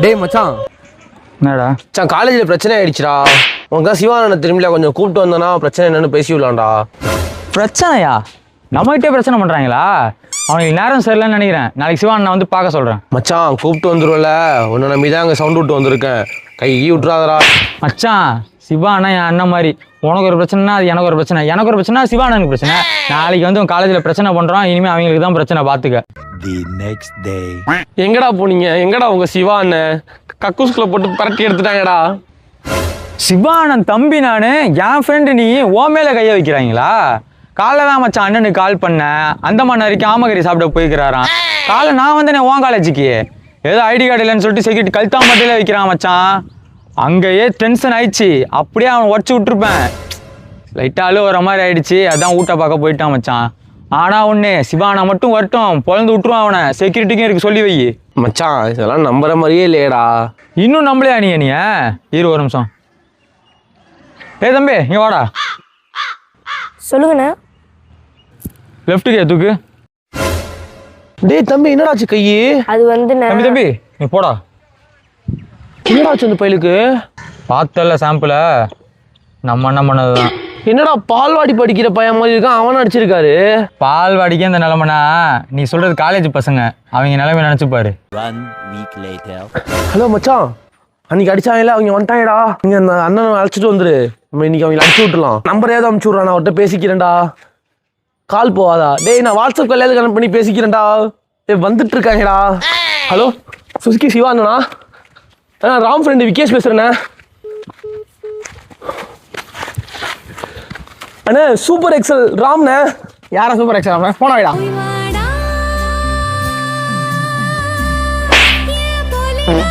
டேய் மச்சான், என்னடா மச்சான் காலேஜில் பிரச்சனை ஆயிடுச்சுடா. உனக்கு தான் சிவானந்த திரும்பில கொஞ்சம் கூப்பிட்டு வந்தோன்னா பிரச்சனை என்னன்னு பேசி விடலாம்டா. பிரச்சனையா? நம்மகிட்டே பிரச்சனை பண்ணுறாங்களா? அவனுக்கு நேரம் சரியில்லைன்னு நினைக்கிறேன். நாளைக்கு சிவான் நான் வந்து பார்க்க சொல்கிறேன். மச்சான் கூப்பிட்டு வந்துடும்ல, உன்னை நம்பி தான் அங்கே சவுண்ட் விட்டு வந்திருக்கேன். கை விட்டுறாதடா. மச்சான் சிவானா என் அண்ணன் மாதிரி. உனக்கு ஒரு பிரச்சனைனா அது எனக்கு ஒரு பிரச்சனை, எனக்கு ஒரு பிரச்சனை சிவானனுக்கு பிரச்சனை. நாளைக்கு வந்து உன் காலேஜில் பிரச்சனை பண்ணுறோம், இனிமேல் அவங்களுக்கு தான் பிரச்சனை, பார்த்துக்க. The next day. எங்கடா போனீங்க? எங்கடா உங்க சிவா அண்ணன்? கக்கூஸ்குள்ள போட்டு பரட்டி எடுத்துட்டாங்கடா. சிவானன் தம்பி நான், என் ஃப்ரெண்டு நீ ஓ மேலே கையை வைக்கிறாங்களா? காலைல தான் மச்சான் அண்ணனுக்கு கால் பண்ணேன். அந்தமான் வரைக்கும் ஆமகரி சாப்பிட போய்க்கிறாரான். காலை நான் வந்தேனே உன் காலேஜுக்கு, ஏதோ ஐடி கார்டு இல்லைன்னு சொல்லிட்டு செக்யூரிட்டி கழுத்தாம்பட்டியில வைக்கிறான் மச்சான். அங்கேயே டென்ஷன் ஆயிடுச்சு, அப்படியே அவன் உடச்சி விட்டுருப்பேன். லைட்டாலும் வர மாதிரி ஆயிடுச்சு, அதான் ஊட்ட பார்க்க போயிட்டான் மச்சான். ஆனால் ஒன்று, சிவானா மட்டும் வரட்டும், பொழந்து விட்டுருவான் அவனை. செக்யூரிட்டிக்கும் இருக்கு, சொல்லி வை. மச்சான் இதெல்லாம் நம்புற மாதிரியே இல்லையடா. இன்னும் நம்பலையா நீ? இரு ஒரு நிமிஷம். ஏய் தம்பி இங்கே வாடா. சொல்லுங்கண்ணா. லெஃப்ட்டுக்கே தூக்கு. டேய் தம்பி என்னடாச்சு கையி? அது வந்து தம்பி தம்பி நீ போடா. என்னடாச்சு அந்த பையலுக்கு? பார்த்தல சாம்பிள, நம்ம என்ன பண்ணது தான். என்னடா பால்வாடி படிக்கிற பையன் மாதிரி இருக்கான், அவன் அடிச்சிருக்காரு. பால்வாடிக்கே இந்த நிலைமைனா நீ சொல்றது காலேஜ் பசங்க, அவங்க நிலைமை நினைச்சுப்பாரு. 1 week later. ஹலோ மச்சான், அன்னைக்கு அடிச்சாங்கல்ல, அவங்க வந்துட்டாங்கடா. நீங்க அந்த அண்ணனை அழைச்சிட்டு வந்துரு, நம்ம இன்னைக்கு அவங்க அனுப்பிச்சு விட்டுலாம். நம்பர் ஏதாவது அனுப்பிச்சு விட்றான், நான் அவர்கிட்ட பேசிக்கிறேன்டா. கால் போவாதா? டேய் நான் வாட்ஸ்அப் கால் கனெக்ட் பண்ணி பேசிக்கிறேன்டா. வந்துட்டு இருக்காங்கடா. ஹலோ சுசுகி சிவா அண்ணனா? ராம் ஃப்ரெண்டு விகேஷ் பேசுறேண்ணே. அண்ணே சூப்பர் எக்ஸல் ராம்ண்ணே. யாரா சூப்பர் எக்ஸல் ராம்? போன வைடா. போய்